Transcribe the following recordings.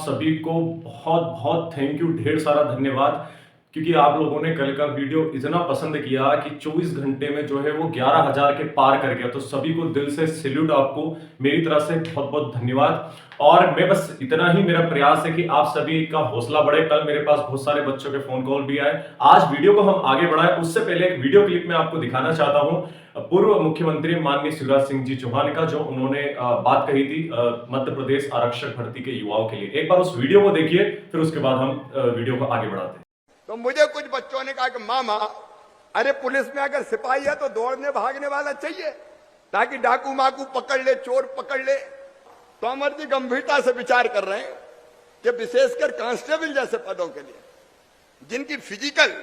सभी को बहुत बहुत थैंक यू, ढेर सारा धन्यवाद, क्योंकि आप लोगों ने कल का वीडियो इतना पसंद किया कि 24 घंटे में जो है वो 11,000 के पार कर गया। तो सभी को दिल से सैल्यूट, आपको मेरी तरफ से बहुत बहुत धन्यवाद। और मैं बस इतना ही मेरा प्रयास है कि आप सभी का हौसला बढ़े। कल मेरे पास बहुत सारे बच्चों के फोन कॉल भी आए। आज वीडियो को हम आगे बढ़ाएं उससे पहले एक वीडियो क्लिप में आपको दिखाना चाहता हूं पूर्व मुख्यमंत्री माननीय शिवराज सिंह जी चौहान का, जो उन्होंने बात कही थी मध्य प्रदेश आरक्षक भर्ती के युवाओं के लिए। एक बार उस वीडियो को देखिए, फिर उसके बाद हम वीडियो को आगे बढ़ाते हैं। तो मुझे कुछ बच्चों ने कहा कि मामा, अरे पुलिस में अगर सिपाही है तो दौड़ने भागने वाला चाहिए ताकि डाकू माकू पकड़ ले, चोर पकड़ ले। तो अमर जी गंभीरता से विचार कर रहे हैं कि विशेषकर कांस्टेबल जैसे पदों के लिए, जिनकी फिजिकल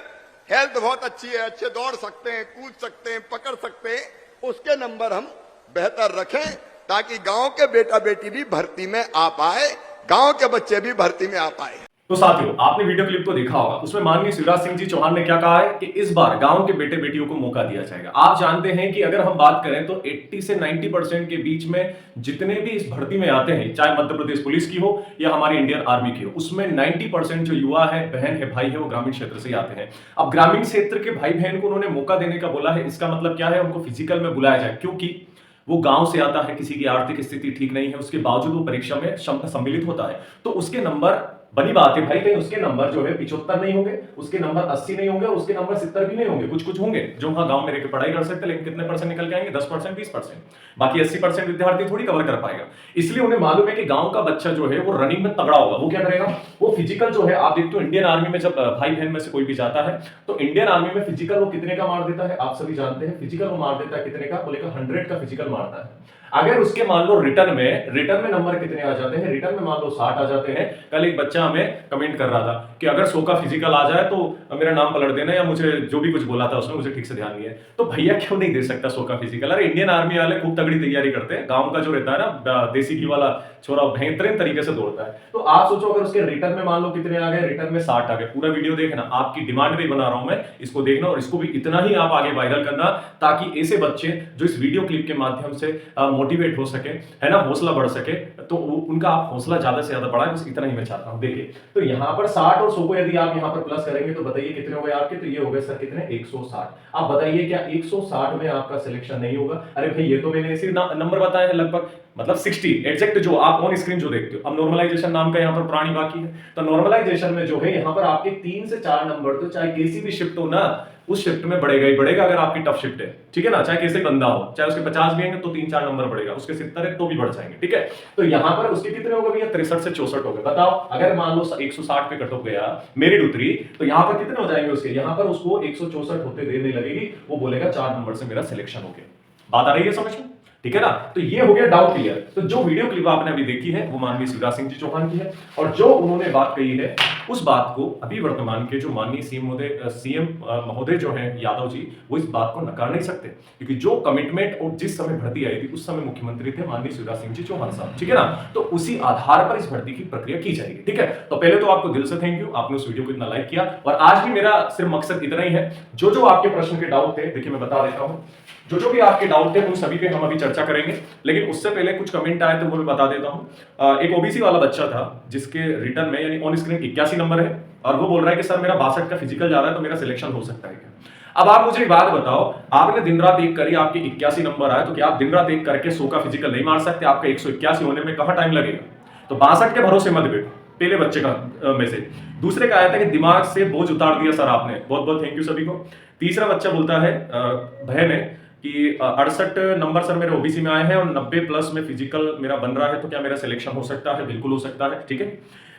हेल्थ बहुत अच्छी है, अच्छे दौड़ सकते हैं, कूद सकते हैं, पकड़ सकते हैं, उसके नंबर हम बेहतर रखें ताकि गांव के बेटा बेटी भी भर्ती में आ पाए, गांव के बच्चे भी भर्ती में आ पाए। तो साथियों, आपने वीडियो क्लिप को देखा होगा, उसमें माननीय शिवराज सिंह जी चौहान ने क्या कहा है कि इस बार गांव के बेटे बेटियों को मौका दिया जाएगा। आप जानते हैं कि अगर हम बात करें तो 80 से 90% के बीच में जितने भी इस भर्ती में आते हैं, चाहे मध्य प्रदेश पुलिस की हो या हमारी इंडियन आर्मी की हो, उसमें 90% जो युवा है, बहन है, भाई है, वो ग्रामीण क्षेत्र से आते हैं। अब ग्रामीण क्षेत्र के भाई बहन को उन्होंने मौका देने का बोला है। इसका मतलब क्या है, उनको फिजिकल में बुलाया जाए, क्योंकि वो गांव से आता है, किसी की आर्थिक स्थिति ठीक नहीं है, उसके बावजूद वो परीक्षा में सम्मिलित होता है, तो उसके नंबर, बनी बात है भाई, कहीं उसके नंबर जो है 75 नहीं होंगे, उसके नंबर 80 नहीं होंगे, उसके नंबर 70 भी नहीं होंगे। कुछ कुछ होंगे जो वहां गांव में रहकर पढ़ाई कर सकते हैं, लेकिन कितने परसेंट निकल के आएंगे? 10%, 20%। बाकी 80% विद्यार्थी थोड़ी कवर कर पाएगा। इसलिए उन्हें मालूम है कि गांव का बच्चा जो है वो रनिंग में तगड़ा होगा। वो क्या करेगा, वो फिजिकल जो है, आप देखते हो इंडियन आर्मी में जब भाई बहन में से कोई भी जाता है तो इंडियन आर्मी में फिजिकल वो कितने का मार देता है, आप सभी जानते हैं। फिजिकल वो मार देता है कितने का, बोलेगा 100 का फिजिकल मारता है। अगर उसके मान लो रिटर्न में नंबर कितने आ जाते हैं, रिटर्न में मान लो 60 आ जाते हैं। कल एक बच्चा हमें कमेंट कर रहा था कि अगर 100 का फिजिकल आ जाए तो मेरा नाम पलट देना, या मुझे जो भी कुछ बोला था उसमें मुझे ठीक से ध्यान नहीं है। तो भैया क्यों नहीं दे सकता 100 का फिजिकल? अरे इंडियन आर्मी वाले खूब तगड़ी तैयारी करते हैं। गांव का जो रहता है ना, देसी घी वाला छोरा बेहतरीन तरीके से दौड़ता है। तो आप सोचो अगर उसके रिटर्न में मान लो कितने आ गए, रिटर्न में 60 आ गए। पूरा वीडियो देखना, आपकी डिमांड भी बना रहा हूं मैं, इसको देखना और इसको भी इतना ही आप आगे वायरल करना, ताकि ऐसे बच्चे जो इस वीडियो क्लिप के माध्यम से मोटिवेट हो सके, है ना, हौसला बढ़ सके, तो उनका आप हौसला ज्यादा से ज्यादा बढ़ाएं। बस इतना ही मैं चाहता हूं। देखिए, तो यहां पर 60 और 100 को यदि आप यहां पर प्लस करेंगे तो बताइए कितने हो गए आपके? तो ये हो गए सर कितने, 160। आप बताइए क्या 160 में आपका सिलेक्शन नहीं होगा? अरे भाई ये तो मैंने सिर्फ नंबर बताए हैं, लगभग मतलब 60 एग्जैक्ट जो आप ऑन स्क्रीन जो देखते हो। अब नॉर्मलाइजेशन नाम का यहाँ पर प्राणी बाकी है, तो नॉर्मलाइजेशन में जो है यहाँ पर आपके 3 से 4 नंबर, तो चाहे कैसी भी शिफ्ट हो ना, उस शिफ्ट में बढ़ेगा ही बढ़ेगा। अगर आपकी टफ शिफ्ट है, ठीक है ना, चाहे कैसे बंदा हो, चाहे उसके 50 भी हैं तो 3-4 नंबर बढ़ेगा, उसके 70 है तो भी बढ़ जाएंगे, ठीक है। तो यहाँ पर उसके कितने हो गए भैया? 63 से 64 हो गए। बताओ, अगर मान लो 160 पे कट ऑफ गया, मेरिट उतरी, तो यहाँ पर कितने हो जाएंगे उसके? यहाँ पर उसको 164 होते देर नहीं लगेगी, वो बोलेगा 4 नंबर से मेरा सिलेक्शन हो गया। बात आ रही है समझ में? ठीक है ना। तो ये हो गया डाउट क्लियर। तो जो वीडियो क्लिप आपने अभी देखी है वो माननीय शिवराज सिंह जी चौहान की है, और जो उन्होंने बात कही है उस बात को अभी वर्तमान के जो माननीय सीएम महोदय जो हैं यादव जी, वो इस बात को नकार नहीं सकते, क्योंकि जो कमिटमेंट और जिस समय भर्ती आई थी उस समय मुख्यमंत्री थे माननीय शिवराज सिंह जी चौहान साहब, ठीक है ना। तो उसी आधार पर इस भर्ती की प्रक्रिया की जाएगी, ठीक है। तो पहले तो आपको दिल से थैंक यू, आपने उस वीडियो को इतना लाइक किया। और आज भी मेरा सिर्फ मकसद इतना ही है, जो आपके प्रश्न के डाउट थे, देखिए मैं बता देता हूं, जो भी आपके डाउट थे उन सभी पे हम अभी चर्चा करेंगे। लेकिन उससे पहले कुछ कमेंट आए तो वो मैं बता देता हूं। एक ओबीसी वाला बच्चा था जिसके रिटर्न में यानी ऑन स्क्रीन 81 नंबर है, और वो बोल रहा है कि सर मेरा 62 का फिजिकल जा रहा है तो मेरा सिलेक्शन हो सकता है क्या? अब आप मुझे एक बात बताओ, आपने दिन रात एक करी, आपके 81 नंबर आए, तो क्या आप दिन रात एक करके 100 का फिजिकल नहीं मार सकते? आपका 181 होने में कहां टाइम लगेगा? तो 62 के भरोसे मत बैठो। पहले बच्चे का मैसेज। दूसरे का आया था कि दिमाग से बोझ उतार दिया सर आपने, बहुत बहुत थैंक यू सभी को। तीसरा बच्चा बोलता है, बहन है, कि 68 नंबर सर मेरे ओबीसी में आए हैं और 90 प्लस में फिजिकल मेरा बन रहा है, तो क्या मेरा सिलेक्शन हो सकता है? बिल्कुल हो सकता है, ठीक है।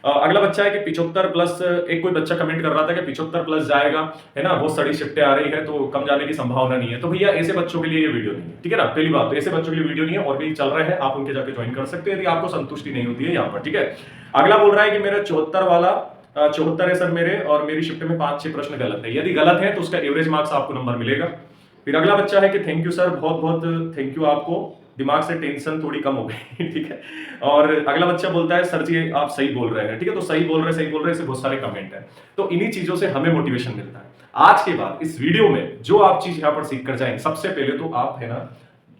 अगला बच्चा है कि 75 प्लस, एक कोई बच्चा कमेंट कर रहा था कि 75 प्लस जाएगा, है ना, बहुत सारी शिफ्टें आ रही है तो कम जाने की संभावना नहीं है। तो भैया ऐसे बच्चों के लिए ये वीडियो नहीं है, ठीक है ना। पहली बात तो ऐसे बच्चों के लिए वीडियो नहीं है, और भी चल रहे हैं, आप उनके जाके ज्वाइन कर सकते हैं यदि आपको संतुष्टि नहीं होती है यहाँ पर, ठीक है। अगला बोल रहा है कि मेरा 74 वाला 74 है सर मेरे, और मेरी शिफ्ट में 5-6 प्रश्न गलत है। यदि गलत है तो उसका एवरेज मार्क्स आपको नंबर मिलेगा। फिर अगला बच्चा है कि थैंक यू सर, बहुत बहुत थैंक यू आपको, दिमाग से टेंशन थोड़ी कम हो गई ठीक है। और अगला बच्चा बोलता है सर जी आप सही बोल रहे हैं, ठीक है। तो सही बोल रहे हैं, ऐसे बहुत सारे कमेंट हैं। तो इन्हीं चीजों से हमें मोटिवेशन मिलता है। आज के बाद इस वीडियो में जो आप चीज यहाँ पर सीख कर जाएंगे, सबसे पहले तो आप, है ना,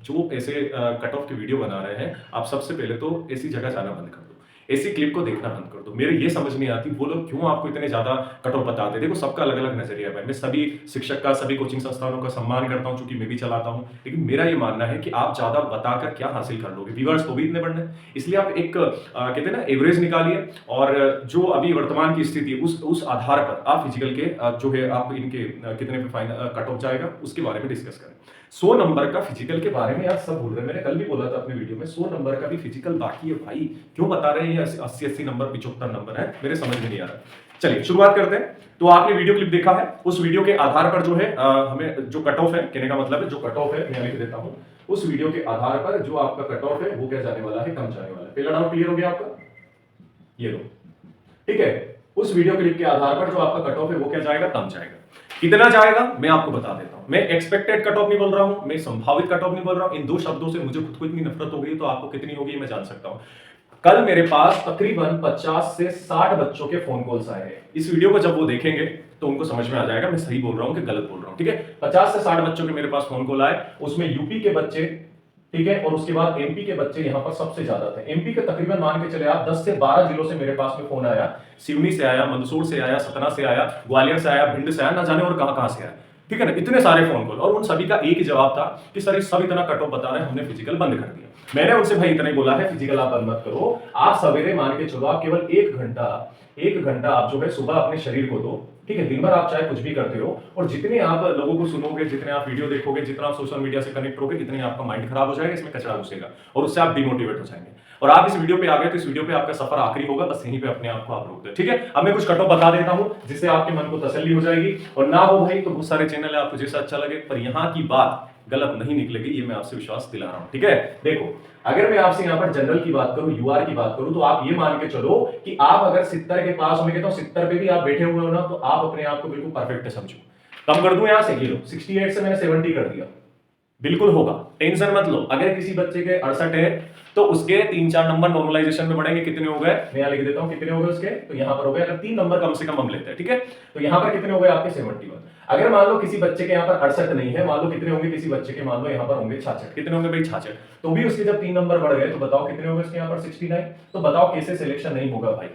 जो ऐसे कट ऑफ के वीडियो बना रहे हैं, आप सबसे पहले तो ऐसी जगह जाना बंद कर दो। ऐसी क्लिप को देखना बंद कर दो। मेरे ये समझ नहीं आती वो लोग क्यों आपको इतने ज्यादा कट ऑफ बताते हैं। देखो सबका अलग अलग नजरिया है भाई, मैं सभी शिक्षक का, सभी कोचिंग संस्थानों का सम्मान करता हूं, चूंकि मैं भी चलाता हूं, लेकिन मेरा ये मानना है कि आप ज्यादा बताकर क्या हासिल कर लोगे, व्यूअर्स को भी इतने बढ़ने, इसलिए आप एक कहते हैं ना एवरेज निकालिए, और जो अभी वर्तमान की स्थिति उस आधार पर आप फिजिकल के जो है आप इनके कितने पे फाइनल कट ऑफ जाएगा उसके बारे में डिस्कस करें। 100 नंबर का फिजिकल के बारे में यार सब भूल रहे हैं, मैंने कल भी बोला था अपने वीडियो में 100 नंबर का भी फिजिकल बाकी है भाई, क्यों बता रहे हैं 80 नंबर 75 नंबर है, मेरे समझ में नहीं आ रहा। चलिए शुरुआत करते हैं। तो आपने वीडियो क्लिप देखा है, उस वीडियो के आधार पर जो है हमें जो कट ऑफ है, कहने का मतलब है जो कट ऑफ है मैं लिख देता हूं, उस वीडियो के आधार पर जो आपका कट ऑफ है वो क्या जाने वाला है, कम जाने वाला है। पहला डाउट क्लियर हो गया आपका, ये लो ठीक है। उस वीडियो क्लिप के आधार पर जो आपका कट ऑफ है वो क्या जाएगा, कम जाएगा। कितना जाएगा मैं आपको बता देता हूं, मैं एक्सपेक्टेड कट ऑफ नहीं बोल रहा हूं, मैं संभावित कट ऑफ नहीं बोल रहा हूं। इन दो शब्दों से मुझे खुद को इतनी नफरत हो गई, तो आपको कितनी होगी मैं जान सकता हूं। कल मेरे पास तकरीबन 50 से 60 बच्चों के फोन कॉल्स आए हैं। इस वीडियो को जब वो देखेंगे तो उनको समझ में आ जाएगा मैं सही बोल रहा हूं कि गलत बोल रहा हूं, ठीक है। 50 से 60 बच्चों के मेरे पास फोन कॉल आए, उसमें यूपी के बच्चे, ठीक है, और उसके बाद एमपी के बच्चे यहाँ पर सबसे ज्यादा थे। एमपी के तकरीबन मान के चले आप 10 से 12 जिलों से मेरे पास में फोन आया, सिवनी से आया, मंदसौर से आया, सतना से आया, ग्वालियर से आया, भिंड से आया, ना जाने और कहां से आया, ठीक है ना, इतने सारे फोन कॉल। और उन सभी का एक ही जवाब था कि सर सब इतना कट ऑफ बता रहे हैं, हमने फिजिकल बंद कर दिया। मैंने उनसे भाई इतना ही बोला है, फिजिकल आप बंद मत करो, आप सवेरे मान के चलो, आप केवल 1 घंटा आप जो है सुबह अपने शरीर को दो, ठीक है। दिन भर आप चाहे कुछ भी करते हो, और जितने आप लोगों को सुनोगे, जितने आप वीडियो देखोगे, जितना आप सोशल मीडिया से कनेक्ट होगे, इतने आपका माइंड खराब हो जाएगा, इसमें कचरा घुसेगा और उससे आप डिमोटिवेट हो जाएंगे। और आप इस वीडियो पे आ गए तो इस वीडियो पे आपका सफर आखिरी होगा, बस यहीं पे अपने आप को आप रोक दे, ठीक है। अब मैं कुछ कट ऑफ बता देता हूं जिससे आपके मन को तसल्ली हो जाएगी, और ना हो भाई तो बहुत सारे चैनल है, आपको जैसा अच्छा लगे, पर यहाँ की बात गलत नहीं निकलेगी, ये मैं आपसे विश्वास दिला रहा हूं, ठीक है। देखो अगर मैं आपसे यहाँ पर जनरल की बात करूं, यूआर की बात करूं, तो आप ये मान के चलो कि आप अगर 70 के पास हो, मैं कहता हूं 70 पे भी आप बैठे हुए हो ना, तो आप अपने आप को बिल्कुल परफेक्ट समझो। कम कर दूं यहां से, ये लो 68 से मैंने 70 कर दिया, बिल्कुल होगा, टेंशन मत लो। अगर किसी बच्चे के 68 है तो उसके 3-4 नंबर नॉर्मलाइजेशन में बढ़ेंगे, कितने हो गए मैं यहां लिख देता हूं, कितने हो गए उसके, तो यहां पर हो गए, अगर 3 नंबर कम से कम हम लेते हैं, ठीक है, तो यहां पर कितने हो गए आपके 71। अगर मान लो किसी बच्चे के यहाँ पर 68 नहीं है, मान लो कितने होंगे किसी बच्चे के, मान लो यहाँ पर होंगे 66, कितने होंगे भाई 66, तो भी उसके जब 3 नंबर बढ़ गए तो बताओ कितने होंगे उसके यहाँ पर 69, तो बताओ कैसे सिलेक्शन नहीं होगा भाई।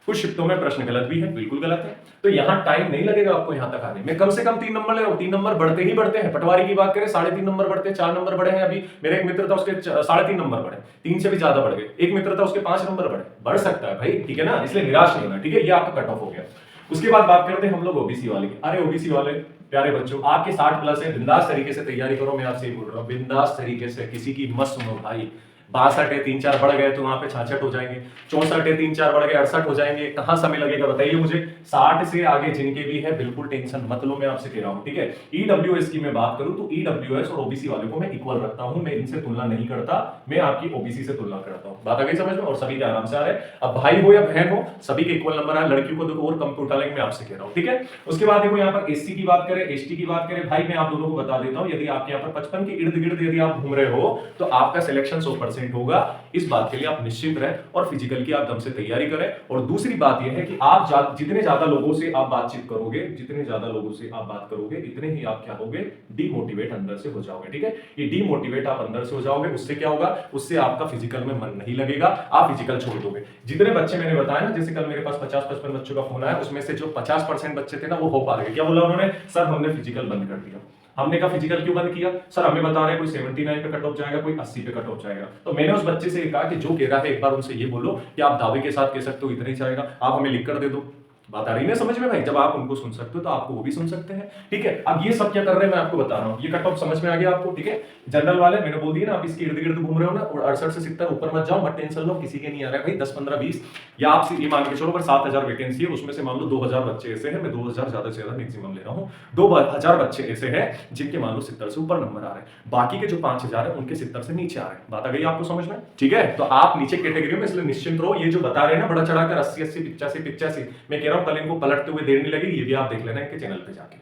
कुछ शिफ्टों में प्रश्न गलत भी है, बिल्कुल गलत है, तो यहाँ टाइम नहीं लगेगा आपको यहाँ तक आने में, कम से कम 3 नंबर ले रहा हूं, 3 नंबर बढ़ते ही बढ़ते हैं। पटवारी की बात करें 3.5 नंबर बढ़ते हैं, 4 नंबर बढ़े हैं, अभी मेरे एक मित्र था उसके 3.5 नंबर बढ़े, 3 से भी ज्यादा बढ़ गए, एक मित्र था उसके 5 नंबर बढ़ सकता है भाई, ठीक है ना, इसलिए निराश नहीं होना, ठीक है, ये आपका कट ऑफ हो गया। उसके बाद बात करते हैं हम लोग ओबीसी वाले की। अरे ओबीसी वाले प्यारे बच्चों, आपके 60 प्लस है, बिंदास तरीके से तैयारी करो, मैं आपसे बोल रहा हूँ, बिंदास तरीके से, किसी की मत सुनो भाई। 62 है 3-4 बढ़ गए तो वहां पे 66 हो जाएंगे, 64 है 3-4 बढ़ गए 68 हो जाएंगे, कहां समय लगेगा बताइए मुझे। 60 से आगे जिनके भी है बिल्कुल टेंशन मत लो, मैं आपसे कह रहा हूं, ठीक है। ईडब्ल्यूएस की मैं बात करूं तो ईडब्ल्यूएस और ओबीसी वाले को मैं इक्वल रखता हूं, मैं इनसे तुलना नहीं करता, मैं आपकी ओबीसी से तुलना करता हूं, बात आ गई समझ में, और सभी के आराम से आ रहे हैं। अब भाई हो या बहन हो, सभी के इक्वल नंबर आए, लड़कियों को देखो और कम उठा लेंगे, मैं आपसे कह रहा हूं, ठीक है। उसके बाद देखो यहाँ पर एससी की बात करें, एसटी की बात करें, भाई मैं आप दोनों को बता देता हूं, यदि आपके यहाँ पर 55 के इर्द गिर्द यदि आप घूम रहे हो तो आपका सिलेक्शन 100% होगा। इस बात के लिए आप निश्चिंत रहें और फिजिकल की आप दम से तैयारी करें। और दूसरी बात यह है कि आप जितने ज्यादा लोगों से आप बातचीत करोगे, जितने ज्यादा लोगों से आप बात करोगे, इतने ही आप क्या होगे, डीमोटिवेट अंदर से हो जाओगे, ठीक है। ये डीमोटिवेट आप अंदर से हो जाओगे, उससे क्या होगा, उससे आपका फिजिकल में मन नहीं लगेगा, आप फिजिकल छोड़ दोगे। जितने बच्चे मैंने बताया ना, जैसे कल मेरे पास 50-55 बच्चों का फोन आया, उसमें से जो 50% बच्चे थे ना वो हो पा रहे, क्या बोला उन्होंने, सर हमने फिजिकल बंद कर दिया। हमने कहा फिजिकल क्यों बंद किया, सर हमें बता रहे हैं कोई 79 पे कट ऑफ जाएगा, कोई 80 पे कट ऑफ जाएगा। तो मैंने उस बच्चे से कहा कि जो कह रहा है एक बार उनसे ये बोलो कि आप दावे के साथ कह सकते हो इतना ही जाएगा, आप हमें लिख कर दे दो। बात आ रही है समझ में भाई, जब आप उनको सुन सकते हो तो आपको वो भी सुन सकते हैं, ठीक है। अब ये सब क्या कर रहे हैं मैं आपको बता रहा हूँ, ये कट ऑफ समझ में आ गया आपको, ठीक है। जनरल वाले मैंने बोल दिया ना, आप इसके इर्द गिर्द घूम रहे हो ना, और 68 से 70 ऊपर मत जाओ, मत टेंशन लो, किसी के नहीं आ रहा है भाई, 10, 15, 20 या आप ये मान के चलो पर 7000 वैकेंसी है, उसमें से मान लो 2000 बच्चे ऐसे हैं, मैं 2000 ज्यादा से ज्यादा मैक्सिमम ले रहा हूँ, 2000 बच्चे ऐसे हैं जिनके मान लो 70 से ऊपर नंबर आ रहे हैं, बाकी के जो 5000 है उनके 70 से नीचे आ रहे हैं। बात आ गई आपको समझ में, ठीक है। तो आप नीचे कैटेगरी में, इसलिए निश्चिंत रहो, ये जो बता रहे हैं ना बड़ा चढ़ाकर 80, 85, मैं कह रहा हूँ कल इनको पलटते देर नहीं लगेगी, ये भी आप देख लेना इनके चैनल पे जाके,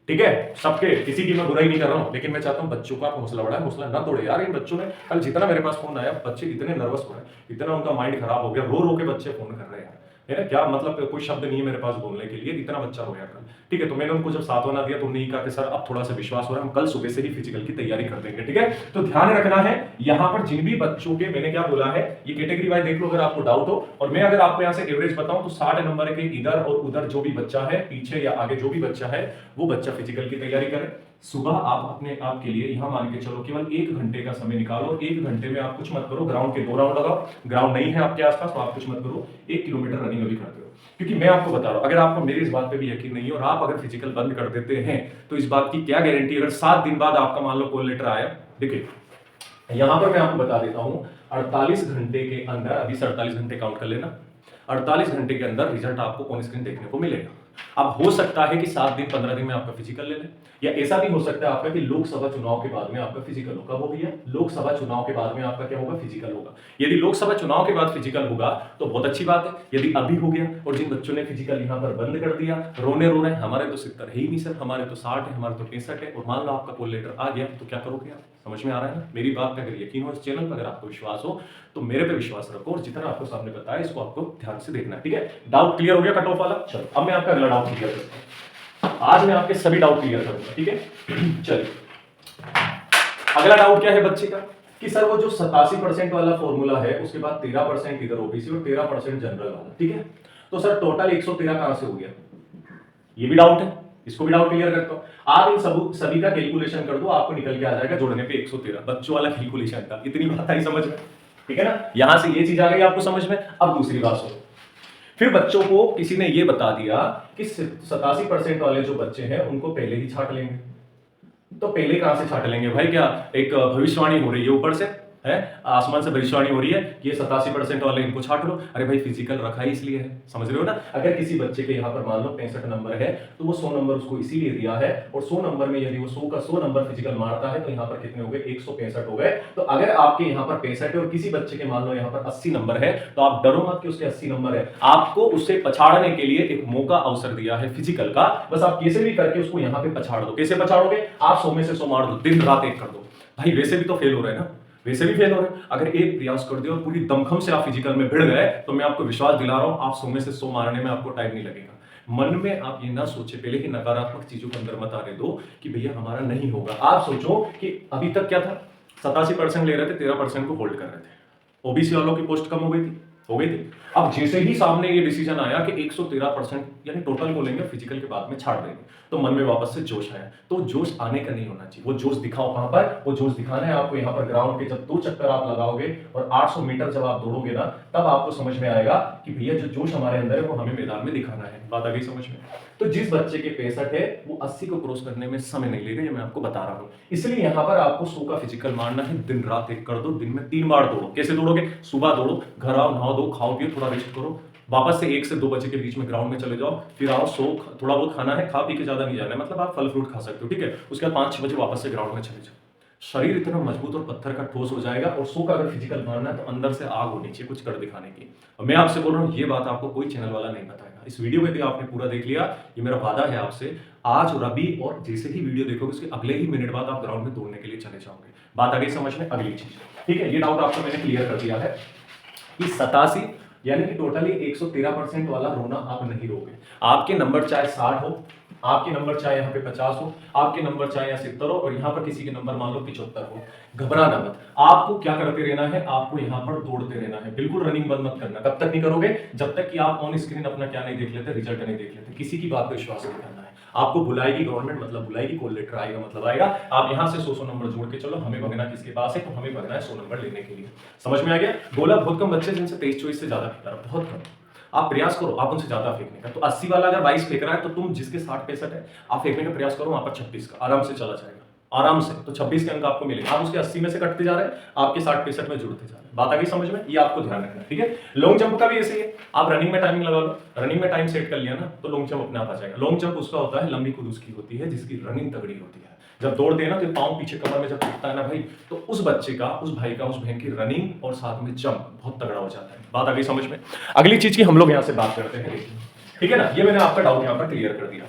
ठीक है। सबके, किसी की मैं बुराई नहीं कर रहा हूं, लेकिन मैं चाहता हूं बच्चों का हौसला बढ़ाए, हौसला ना तोड़े यार। इन बच्चों ने कल जितना मेरे पास फोन आया, बच्चे इतने नर्वस हो रहे हैं, इतना उनका माइंड खराब हो गया, रो रो के बच्चे फोन कर रहे हैं, है ना, क्या मतलब कोई शब्द नहीं है मेरे पास बोलने के लिए, इतना बच्चा रोया कल। ठीक है, तो मैंने उनको जब सातवां दिया तो उन्होंने ये कहा कि सर अब थोड़ा सा विश्वास हो रहा है, हम कल सुबह से ही फिजिकल की तैयारी कर देंगे। ठीक है, तो ध्यान रखना है यहाँ पर जिन भी बच्चों के, मैंने क्या बोला है, ये कैटेगरी वाइज देख लो अगर आपको डाउट हो। और मैं अगर आपको यहाँ से एवरेज बताऊं तो 60 नंबर के इधर और उधर जो भी बच्चा है, पीछे या आगे जो भी बच्चा है, वो बच्चा फिजिकल की तैयारी करे। सुबह आप अपने आप के लिए यहाँ मान के चलो केवल 1 घंटे का समय निकालो, 1 घंटे में आप कुछ मत करो, ग्राउंड के 2 राउंड लगाओ, ग्राउंड नहीं है आपके आसपास तो आप कुछ मत करो, 1 किलोमीटर रनिंग अभी करते हो। क्योंकि मैं आपको बता रहा हूं, अगर आपको मेरी इस बात पे भी यकीन नहीं है और आप अगर फिजिकल बंद कर देते हैं तो इस बात की क्या गारंटी, अगर 7 दिन बाद आपका मान लो कॉल लेटर आया, देखिए यहां पर मैं आपको बता देता हूं 48 घंटे के अंदर, अभी से 48 घंटे काउंट कर लेना, 48 घंटे के अंदर रिजल्ट आपको ऑन स्क्रीन देखने को मिलेगा। अब हो सकता है कि 7 दिन 15 दिन में आपका फिजिकल ले लें, या ऐसा भी हो सकता है आपका कि लोकसभा चुनाव के बाद में आपका फिजिकल होगा। वो भैया लोकसभा चुनाव के बाद में आपका क्या होगा, फिजिकल होगा। यदि लोकसभा चुनाव के बाद फिजिकल होगा तो बहुत अच्छी बात है। यदि अभी हो गया और जिन बच्चों ने फिजिकल यहाँ पर बंद कर दिया, रोने रो रहे हैं, हमारे तो 70 है ही नहीं सर, हमारे तो 60 है, हमारे तो 65 है, और मान लो आपका कॉल लेटर आ गया तो क्या करोगे आप? समझ में आ रहा है ना मेरी बात पे? अगर यकीन हो इस चैनल पर, अगर आपको विश्वास हो तो मेरे पे विश्वास रखो, और जितना आपको सामने बताया इसको आपको ध्यान से देखना है। ठीक है, डाउट क्लियर हो गया कट ऑफ वाला? चलो अब मैं आपका अगला डाउट क्लियर करता हूं। आज मैं आपके सभी डाउट क्लियर करूंगा। ठीक है, चलिए अगला डाउट क्या है बच्चे का, कि सर वो जो 87% वाला फॉर्मूला है उसके बाद 13% इधर ओबीसी और 13% जनरल वाला, ठीक है, तो सर टोटल 113 कहां से हो गया? ये भी डाउट है, इसको भी डाउट क्लियर करता हूं। आप इन सभी का कैलकुलेशन कर दो, आपको निकल के आ जाएगा जोड़ने पे 113, बच्चों वाला कैलकुलेशन था। इतनी बात आई समझ में? ठीक है ना, यहां से ये चीज आ गई आपको समझ में। अब दूसरी बात सुनो, फिर बच्चों को किसी ने ये बता दिया कि 87% वाले जो बच्चे हैं उनको पहले ही छांट लेंगे। तो पहले कहां से छांट लेंगे भाई? क्या एक भविष्यवाणी हो रही है ऊपर से, है आसमान से भविष्यवाणी हो रही है कि ये 87% वाले इनको छांट लो? अरे भाई फिजिकल रखा ही इसलिए है, समझ रहे हो ना। अगर किसी बच्चे के यहाँ पर मान लो 65 नंबर है तो वो 100 नंबर उसको इसीलिए दिया है, और 100 नंबर में यदि वो 100 का 100 नंबर फिजिकल मारता है तो यहाँ पर कितने हो गए? 165 हो गए। तो अगर आपके यहाँ पर 65 है और किसी बच्चे के मान लो यहाँ पर 80 नंबर है, तो आप डरो मत कि उसके 80 नंबर है, आपको उससे पछाड़ने के लिए एक मौका अवसर दिया है फिजिकल का। बस आप कैसे भी करके उसको यहाँ पे पछाड़ दो। कैसे पछाड़ोगे? आप 100 में से 100 मार दो, दिन रात एक कर दो। भाई वैसे भी तो फेल हो रहे हैं ना, वैसे भी फेल हो रहे हैं। अगर एक प्रयास कर दिया और पूरी दमखम से आप फिजिकल में भिड़ गए तो मैं आपको विश्वास दिला रहा हूं आप 100 में से 100 मारने में आपको टाइम नहीं लगेगा। मन में आप ये ना सोचे पहले ही नकारात्मक चीजों को अंदर मत आने दो कि भैया हमारा नहीं होगा। आप सोचो कि अभी तक क्या था, 87% ले रहे थे, 13% को होल्ड कर रहे थे, ओबीसी वालों की पोस्ट कम हो गई थी। अब जैसे ही सामने ये डिसीजन आया कि 113% यानी टोटल बोलेंगे फिजिकल के बाद में छाड़ देंगे, तो मन में वापस से जोश आया। तो जोश आने का नहीं होना चाहिए, वो जोश दिखाओ कहां पर? वो जोश दिखाना है आपको यहाँ पर ग्राउंड के जब 2 चक्कर आप लगाओगे और 800 मीटर जब आप दौड़ोगे ना, तब आपको समझ में आएगा कि भैया जो जोश हमारे अंदर है वो हमें मैदान में दिखाना है। बात आ गई समझ में? तो जिस बच्चे के 65 है वो 80 को क्रॉस करने में समय नहीं लेगा, ये मैं आपको बता रहा हूं। इसलिए यहाँ पर आपको 100 का फिजिकल मारना है, दिन रात एक कर दो, दिन में 3 बार दौड़ो। कैसे दौड़ोगे? सुबह दौड़ो, घर आओ, नहाओ दो, खाओ पियो, थोड़ा रेस्ट करो, वापस से 1 से 2 बजे के बीच में ग्राउंड में चले जाओ, फिर आओ, सो, थोड़ा बहुत खाना है, खा पी के ज्यादा नहीं जाना है, मतलब आप फल फ्रूट खा सकते हो, ठीक है। उसके बाद 5-6 बजे वापस से ग्राउंड में चले जाओ। शरीर इतना मजबूत और पत्थर का ठोस हो जाएगा, और 100 का अगर फिजिकल मारना है तो अंदर से आग होनी चाहिए कुछ कर दिखाने की। और मैं आपसे बोल रहा हूँ ये बात आपको कोई चैनल वाला नहीं बताएगा। इस वीडियो में भी आपने पूरा देख लिया, ये मेरा वादा है आपसे, आज और अभी, और जैसे ही वीडियो देखोगे उसके अगले ही मिनट बाद आप ग्राउंड में दौड़ने के लिए चले जाओगे। बात आ गई समझ में? अगली चीज, ठीक है, ये डाउट आपको मैंने क्लियर कर दिया है कि 87 यानी कि टोटली 113% वाला रोना आप नहीं रोगे। आपके नंबर चाहे 60 हो, आपके नंबर चाहे यहाँ पे 50 हो, आपके नंबर चाहे यहाँ 70 हो, और यहाँ पर किसी के नंबर मान लो 75 हो, घबराना मत। आपको क्या करते रहना है? आपको यहाँ पर दौड़ते रहना है, बिल्कुल रनिंग बंद मत करना। कब तक नहीं करोगे? जब तक कि आप ऑन स्क्रीन अपना क्या नहीं देख लेते, रिजल्ट नहीं देख लेते। किसी की बात पर विश्वास नहीं करना है। आपको बुलाएगी गवर्नमेंट, मतलब बुलाएगी, कॉल लेटर आएगा मतलब आएगा। आप यहाँ से 100 नंबर जोड़ के चलो, हमें भगना किसके पास है? तो हमें भगना है 100 नंबर लेने के लिए। समझ में आ गया? बोला बहुत कम बच्चे जिनसे 23-24 से ज्यादा फेंक रहा, बहुत कम। आप प्रयास करो आप उनसे ज्यादा फेंकने का। तो 80 वाला अगर 22 फेंक रहा है तो तुम जिसके 60-65 है आप फेंकने का प्रयास करो, वहां पर 26 का आराम से चला जाएगा, आराम से। तो 26 के अंक आपको मिलेंगे। आप उसके 80 में से कटते जा रहे हैं, आपके 60-65 में जुड़ते जा रहे हैं। बात आ गई समझ में? ये आपको ध्यान रखना है, ठीक है। लॉन्ग जंप का भी ऐसे ही है, आप रनिंग में टाइमिंग लगा लो, रनिंग में टाइम सेट कर लिया ना तो लॉन्ग जंप अपने आप आ जाएगा। लॉन्ग जंप उसका होता है, लंबी कूद उसकी होती है जिसकी रनिंग तगड़ी होती है। जब दौड़ते हैं ना तो पांव पीछे कमर में जब टूटता है ना भाई, तो उस बच्चे का, उस भाई का, उस बहन की रनिंग और साथ में जंप बहुत तगड़ा हो जाता है। बात आ गई समझ में? अगली चीज की हम लोग यहां से बात करते हैं, ठीक है ना। ये मैंने आपका डाउट यहां पर क्लियर कर दिया।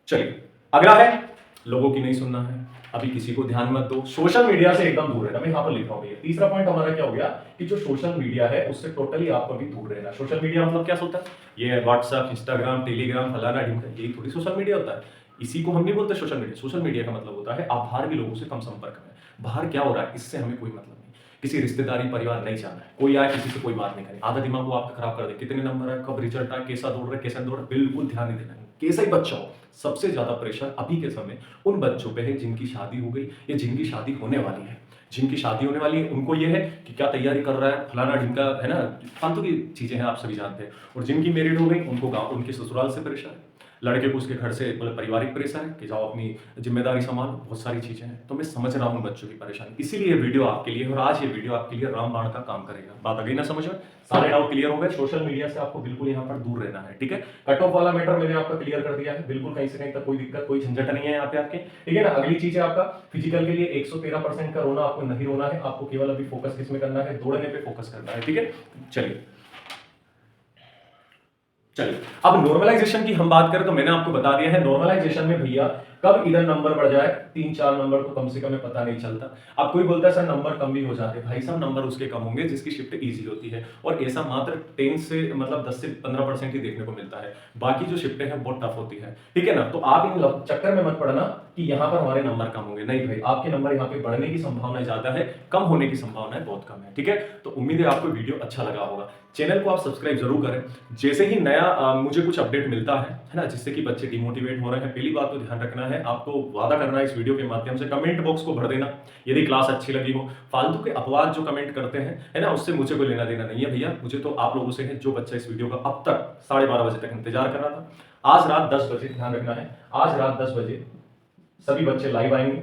चलिए अगला है लोगों की नहीं सुनना है, अभी किसी को ध्यान मत दो, सोशल मीडिया से एकदम दूर रहना। मैं यहाँ पर लिख रहा हूँ भैया, तीसरा पॉइंट हमारा क्या हो गया कि जो सोशल मीडिया है उससे टोटली आपको अभी दूर रहना। सोशल मीडिया मतलब क्या होता है? ये व्हाट्सएप, इंस्टाग्राम, टेलीग्राम, फलाना ढिमका, यही थोड़ी सोशल मीडिया होता है। इसी को हम नहीं बोलते सोशल मीडिया। सोशल मीडिया का मतलब होता है आप बाहर के लोगों से कम संपर्क में, बाहर क्या हो रहा है इससे हमें कोई मतलब नहीं, किसी रिश्तेदारी परिवार नहीं जाना है, कोई आए किसी से कोई बात नहीं करनी, आधा दिमाग को आपका खराब कर दे, कितने नंबर है, कब रिजल्ट आए, कैसा दौड़ रहा है, कैसा दौड़ रहा है, बिल्कुल ध्यान नहीं देना है। कैसा ही बच्चा हो, सबसे ज्यादा प्रेशर अभी के समय उन बच्चों पे है जिनकी शादी हो गई या जिनकी शादी होने वाली है। जिनकी शादी होने वाली है उनको ये है कि क्या तैयारी कर रहा है, फलाना ढिमका, है ना, फालतू की चीजें हैं, आप सभी जानते हैं। और जिनकी मैरिड हो गई उनको गाँव, उनके ससुराल से प्रेशर है, लड़के को उसके घर से मतलब पारिवारिक प्रेशर है कि जाओ अपनी जिम्मेदारी संभालो, बहुत सारी चीजें हैं। तो मैं समझ रहा हूँ बच्चों की परेशानी, इसीलिए ये वीडियो आपके लिए, और आज ये वीडियो आपके लिए रामबाण का काम करेगा। बात आ गई ना समझ में? सारे डाउट क्लियर हो गए। सोशल मीडिया से आपको बिल्कुल यहाँ पर दूर रहना है, ठीक है। कट ऑफ वाला मैटर मैंने आपका क्लियर कर दिया है, बिल्कुल कहीं से कहीं तक कोई दिक्कत, कोई झंझट नहीं है यहाँ पे आपके, ठीक है ना। अगली चीज है आपका फिजिकल के लिए 113% का रोना आपको नहीं रोना है, आपको केवल अभी फोकस किसमें करना है, दौड़ने पे फोकस करना है, ठीक है। चलिए अब नॉर्मलाइजेशन की हम बात करें तो मैंने आपको बता दिया है नॉर्मलाइजेशन में भैया कब इधर नंबर बढ़ जाए 3-4 नंबर तो कम से कम पता नहीं चलता। अब कोई बोलता है सर नंबर कम भी हो जाते हैं, भाई साहब नंबर उसके कम होंगे जिसकी शिफ्ट इजी होती है, और ऐसा मात्र 10 से मतलब 10 से 15% ही देखने को मिलता है, बाकी जो शिफ्टें हैं बहुत टफ होती है, ठीक है ना। तो आप इन चक्कर में मत पड़ना कि यहाँ पर हमारे नंबर कम होंगे, नहीं भाई, आपके नंबर यहाँ पे बढ़ने की संभावना ज्यादा है, कम होने की संभावना बहुत कम है, ठीक है। तो उम्मीद है आपको वीडियो अच्छा लगा होगा। चैनल को आप सब्सक्राइब जरूर करें, जैसे ही नया मुझे कुछ अपडेट मिलता है ना, जिससे कि बच्चे डिमोटिवेट हो रहे हैं, पहली बात तो ध्यान रखना है, आपको वादा करना है इस वीडियो के माध्यम से, कमेंट बॉक्स को भर देना यदि क्लास अच्छी लगी हो। फालतू के अपवाद जो कमेंट करते हैं, है ना, उससे मुझे कोई लेना देना नहीं है भैया, मुझे तो आप लोगों से है जो बच्चा इस वीडियो का अब तक 12:30 बजे तक इंतजार कर रहा था। आज रात 10 बजे, ध्यान रखना है, आज रात 10 बजे सभी बच्चे लाइव आएंगे,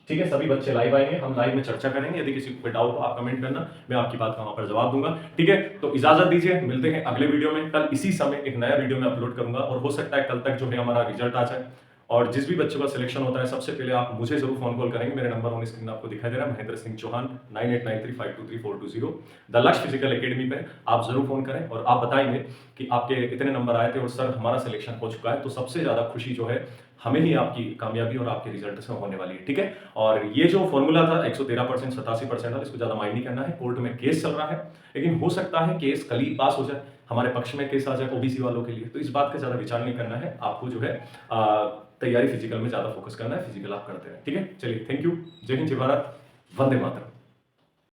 ठीक है, सभी बच्चे लाइव आएंगे, हम लाइव में चर्चा करेंगे। यदि किसी को डाउट हो आप कमेंट करना, मैं आपकी बात का वहां पर जवाब दूंगा, ठीक है। तो इजाजत दीजिए, मिलते हैं अगले वीडियो में। कल इसी समय एक नया वीडियो में अपलोड करूंगा, और हो सकता है कल तक जो है हमारा रिजल्ट आ जाए, और जिस भी बच्चों का सिलेक्शन होता है सबसे पहले आप मुझे जरूर फोन कॉल करेंगे। मेरे नंबर ऑन स्क्रीन आपको दिखाई दे रहा है, महेंद्र सिंह चौहान, 9893523420, द लक्ष्य फिजिकल एकेडमी पे आप जरूर फोन करें, और आप बताएंगे कि आपके इतने नंबर आए थे और सर हमारा सिलेक्शन हो चुका है। तो सबसे ज्यादा खुशी जो है हमें ही आपकी कामयाबी और आपके रिजल्ट से होने वाली है, ठीक है। और ये जो फॉर्मूला था 113% 87% वाला, इसको ज्यादा माइंड नहीं करना है, कोर्ट में केस चल रहा है, लेकिन हो सकता है केस कल ही पास हो जाए, हमारे पक्ष में केस आ जाए ओबीसी वालों के लिए, तो इस बात का ज्यादा विचार नहीं करना है, आपको जो है तैयारी फिजिकल में ज्यादा फोकस करना है, फिजिकल आप करते हैं, ठीक है। चलिए, थैंक यू, जय हिंद, जय भारत, वंदे मातरम।